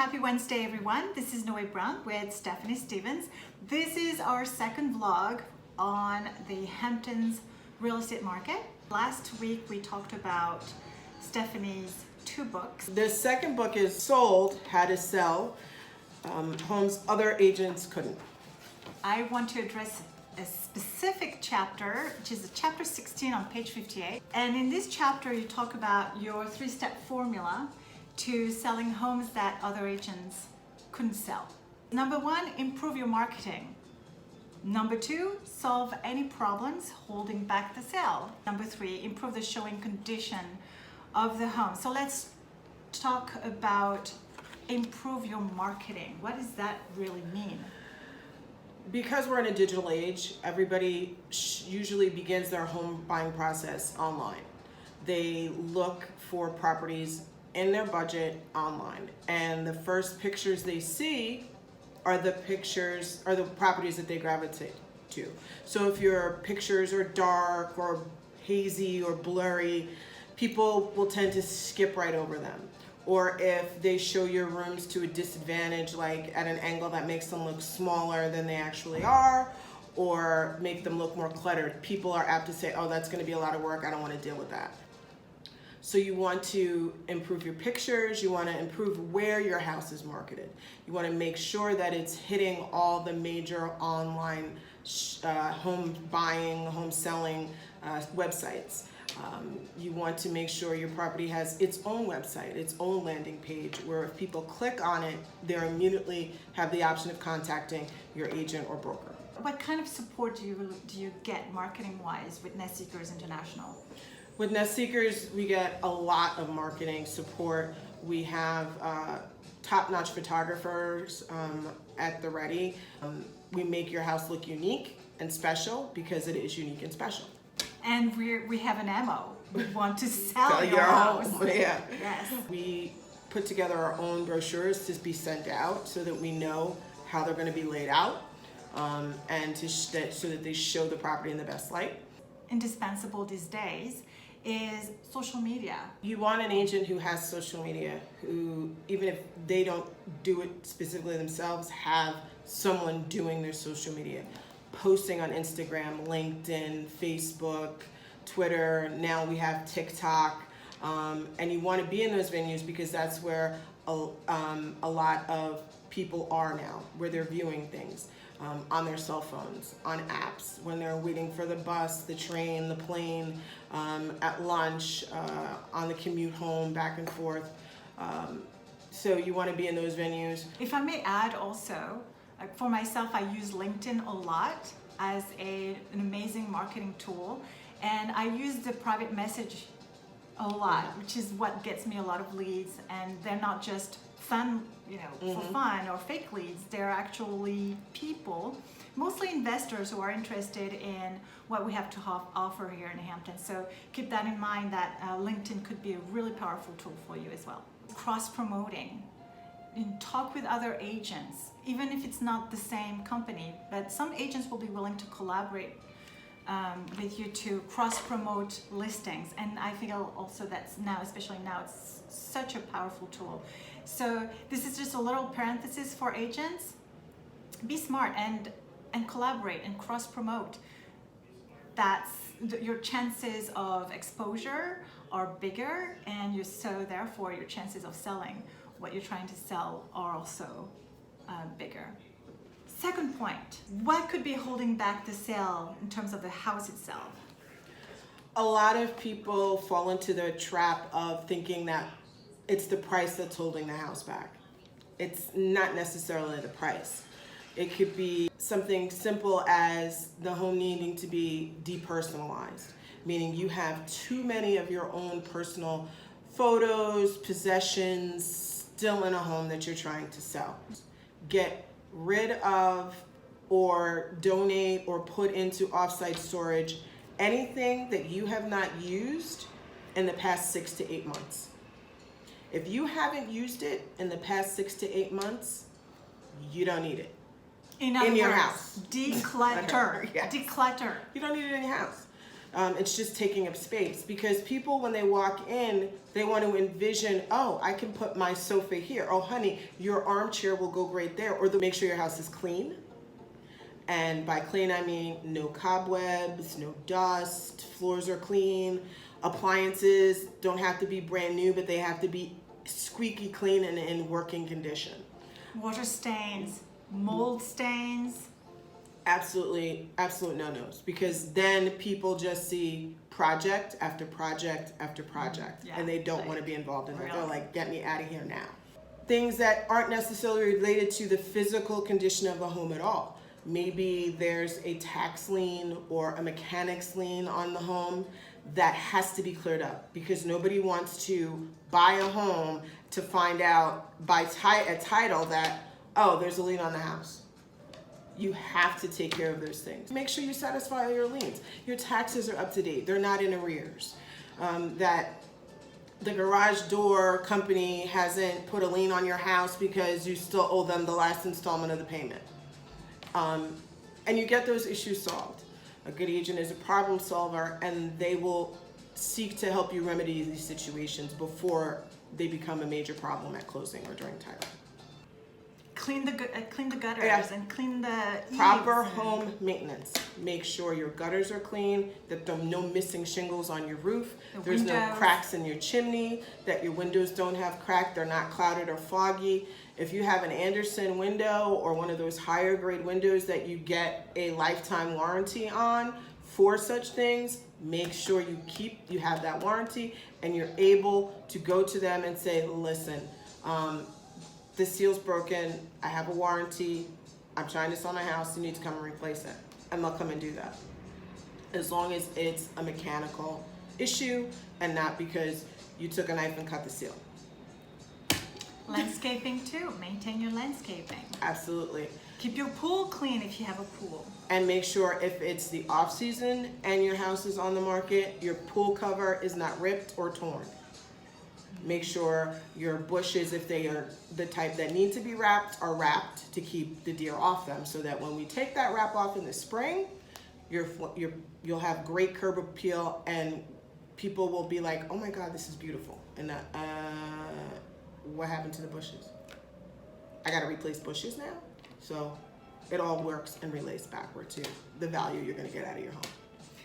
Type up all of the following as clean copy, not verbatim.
Happy Wednesday, everyone. This is Noe Brown with Stephanie Stevens. This is our second vlog on the Hamptons real estate market. Last week we talked about Stephanie's 2 books. The second book is Sold, How to Sell Homes Other Agents Couldn't. I want to address a specific chapter, which is chapter 16 on page 58. And in this chapter you talk about your 3-step formula to selling homes that other agents couldn't sell. Number 1, improve your marketing. Number 2, solve any problems holding back the sale. Number 3, improve the showing condition of the home. So let's talk about improve your marketing. What does that really mean? Because we're in a digital age, everybody usually begins their home buying process online. They look for properties in their budget online, and the first pictures they see are the properties that they gravitate to. So if your pictures are dark or hazy or blurry, people will tend to skip right over them. Or if they show your rooms to a disadvantage, like at an angle that makes them look smaller than they actually are, or make them look more cluttered, people are apt to say, oh, that's gonna be a lot of work, I don't wanna deal with that. So you want to improve your pictures, you want to improve where your house is marketed. You want to make sure that it's hitting all the major online home buying, home selling websites. You want to make sure your property has its own website, its own landing page, where if people click on it, they immediately have the option of contacting your agent or broker. What kind of support do you get marketing-wise with Nest Seekers International? With Nest Seekers, we get a lot of marketing support. We have top-notch photographers at the ready. We make your house look unique and special because it is unique and special. And we have an MO. We want to sell your house. Home. Yeah. Yes. We put together our own brochures to be sent out so that we know how they're going to be laid out and so that they show the property in the best light. Indispensable these days is social media. You want an agent who has social media, who, even if they don't do it specifically themselves, have someone doing their social media, posting on Instagram, LinkedIn, Facebook, Twitter. Now we have TikTok, and you want to be in those venues because that's where a lot of people are now, where they're viewing things. On their cell phones, on apps, when they're waiting for the bus, the train, the plane, at lunch, on the commute home, back and forth. So you want to be in those venues. If I may add also, for myself, I use LinkedIn a lot as an amazing marketing tool, and I use the private message a lot, which is what gets me a lot of leads, and they're not just fun, for fun or fake leads. They're actually people, mostly investors who are interested in what we have to offer here in Hampton. So keep that in mind, that LinkedIn could be a really powerful tool for you as well. Cross-promoting. Talk with other agents, even if it's not the same company, but some agents will be willing to collaborate with you to cross-promote listings, and I feel also that's now, especially now, it's such a powerful tool. So this is just a little parenthesis for agents. Be smart and collaborate and cross-promote. That's your chances of exposure are bigger, and so therefore your chances of selling what you're trying to sell are also bigger. Second point, what could be holding back the sale in terms of the house itself? A lot of people fall into the trap of thinking that it's the price that's holding the house back. It's not necessarily the price. It could be something simple as the home needing to be depersonalized, meaning you have too many of your own personal photos, possessions still in a home that you're trying to sell. Get rid of or donate or put into offsite storage anything that you have not used in the past 6 to 8 months. If you haven't used it in the past 6 to 8 months, you don't need it in your house. Declutter. Yes. Declutter. You don't need it in your house. It's just taking up space, because people, when they walk in, they want to envision, oh, I can put my sofa here. Oh, honey, your armchair will go great there. Or make sure your house is clean. And by clean, I mean no cobwebs, no dust, floors are clean. Appliances don't have to be brand new, but they have to be squeaky clean and in working condition. Water stains, mold stains. Absolutely, absolute no-nos, because then people just see project after project after project, Yeah, and they don't like, want to be involved in it. really. They're like, get me out of here now. Things that aren't necessarily related to the physical condition of the home at all. Maybe there's a tax lien or a mechanic's lien on the home that has to be cleared up, because nobody wants to buy a home to find out by a title that, oh, there's a lien on the house. You have to take care of those things. Make sure you satisfy all your liens. Your taxes are up to date. They're not in arrears. That the garage door company hasn't put a lien on your house because you still owe them the last installment of the payment. And you get those issues solved. A good agent is a problem solver, and they will seek to help you remedy these situations before they become a major problem at closing or during title. Clean the gutters, Yeah. and clean the Proper eaves. home maintenance. Make sure your gutters are clean, that there are no missing shingles on your roof, The there's no windows. cracks in your chimney, that your windows don't have crack, they're not clouded or foggy. If you have an Anderson window or one of those higher grade windows that you get a lifetime warranty on for such things, make sure you have that warranty and you're able to go to them and say, listen, this seal's broken, I have a warranty, I'm trying to sell my house, you need to come and replace it. And they'll come and do that. As long as it's a mechanical issue and not because you took a knife and cut the seal. Landscaping too. Maintain your landscaping. Absolutely. Keep your pool clean if you have a pool. And make sure if it's the off season and your house is on the market, your pool cover is not ripped or torn. Make sure your bushes, if they are the type that need to be wrapped, are wrapped to keep the deer off them, so that when we take that wrap off in the spring, you'll have great curb appeal, and people will be like, oh my God, this is beautiful. And what happened to the bushes? I gotta replace bushes now? So it all works and relates backward to the value you're gonna get out of your home.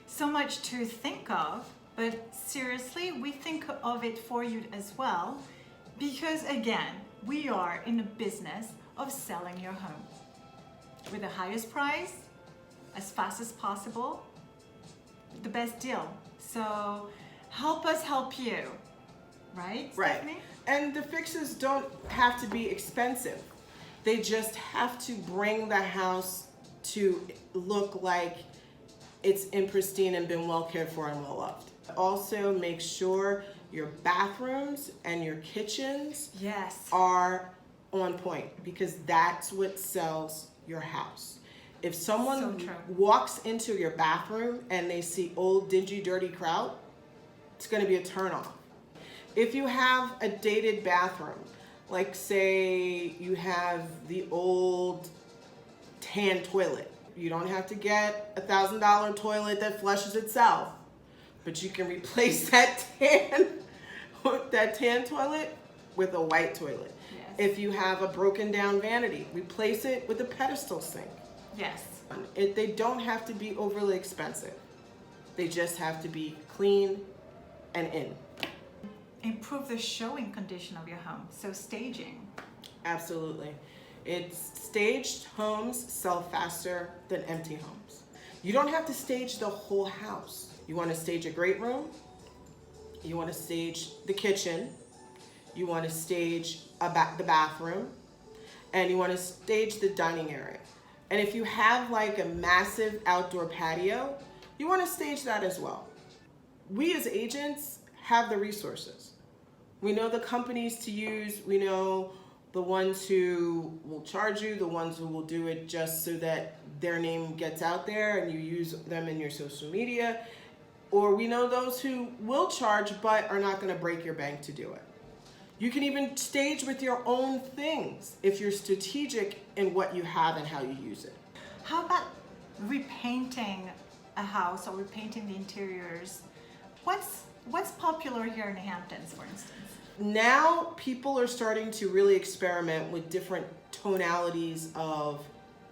So much to think of, but seriously, we think of it for you as well, because again, we are in the business of selling your home with the highest price, as fast as possible, the best deal. So help us help you, right, Stephanie? And the fixes don't have to be expensive. They just have to bring the house to look like it's in pristine and been well cared for and well loved. Also, make sure your bathrooms and your kitchens Yes. are on point, because that's what sells your house. If someone So true. walks into your bathroom and they see old, dingy, dirty kraut, it's gonna be a turnoff. If you have a dated bathroom, like say you have the old tan toilet, you don't have to get $1,000 toilet that flushes itself, but you can replace that tan toilet with a white toilet. Yes. If you have a broken down vanity, replace it with a pedestal sink. Yes. They don't have to be overly expensive. They just have to be clean and in. Improve the showing condition of your home. So staging. Absolutely. Staged homes sell faster than empty homes. You don't have to stage the whole house. You want to stage a great room, you want to stage the kitchen, you want to stage the bathroom, and you want to stage the dining area. And if you have like a massive outdoor patio, you want to stage that as well. We as agents have the resources. We know the companies to use, we know the ones who will charge you, the ones who will do it just so that their name gets out there and you use them in your social media. Or we know those who will charge but are not going to break your bank to do it. You can even stage with your own things if you're strategic in what you have and how you use it. How about repainting a house or repainting the interiors, what's popular here in the Hamptons, for instance? Now people are starting to really experiment with different tonalities of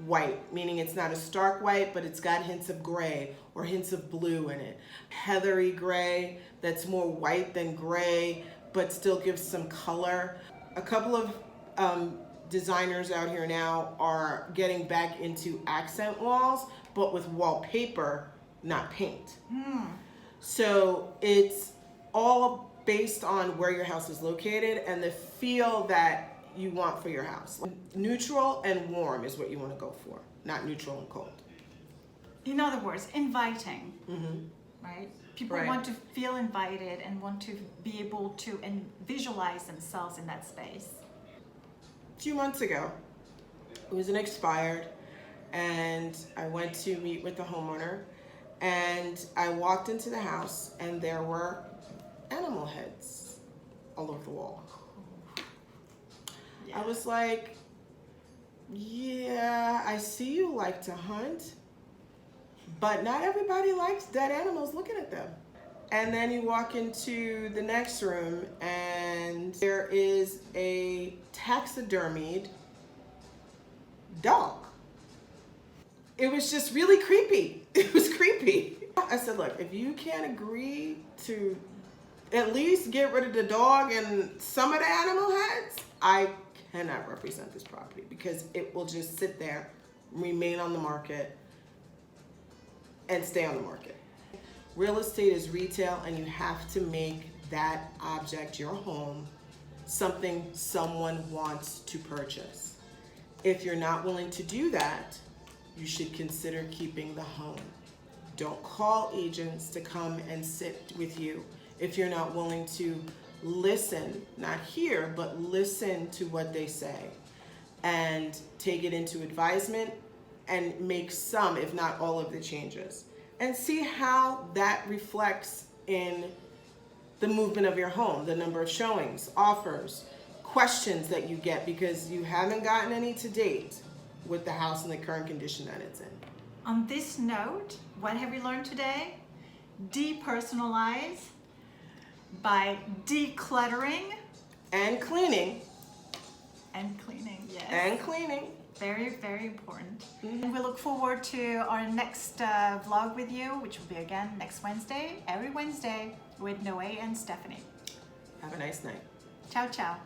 white, meaning it's not a stark white, but it's got hints of gray or hints of blue in it. Heathery gray that's more white than gray, but still gives some color. A couple of designers out here now are getting back into accent walls, but with wallpaper, not paint. So it's all based on where your house is located and the feel that you want for your house. Neutral and warm is what you want to go for, not neutral and cold. In other words, inviting, right? People Right. want to feel invited and want to be able to visualize themselves in that space. A few months ago, it was an expired, and I went to meet with the homeowner, and I walked into the house, and there were animal heads all over the wall. I was like, yeah, I see you like to hunt, but not everybody likes dead animals looking at them. And then you walk into the next room and there is a taxidermied dog. It was just really creepy. It was creepy. I said, look, if you can't agree to at least get rid of the dog and some of the animal heads, I cannot represent this property because it will just sit there, remain on the market, and stay on the market. Real estate is retail, and you have to make that object, your home, something someone wants to purchase. If you're not willing to do that, you should consider keeping the home. Don't call agents to come and sit with you if you're not willing to listen, not hear, but listen to what they say and take it into advisement and make some, if not all of the changes. And see how that reflects in the movement of your home, the number of showings, offers, questions that you get because you haven't gotten any to date with the house in the current condition that it's in. On this note, what have we learned today? Depersonalize by decluttering And cleaning. and cleaning, yes. And cleaning. Very, very important. And we look forward to our next vlog with you, which will be again next Wednesday, every Wednesday, with Noe and Stephanie. Have a nice night. Ciao, ciao.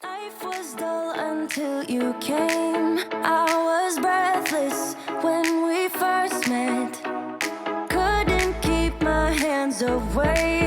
Life was dull until you came. I was breathless when we first met. Couldn't keep my hands away.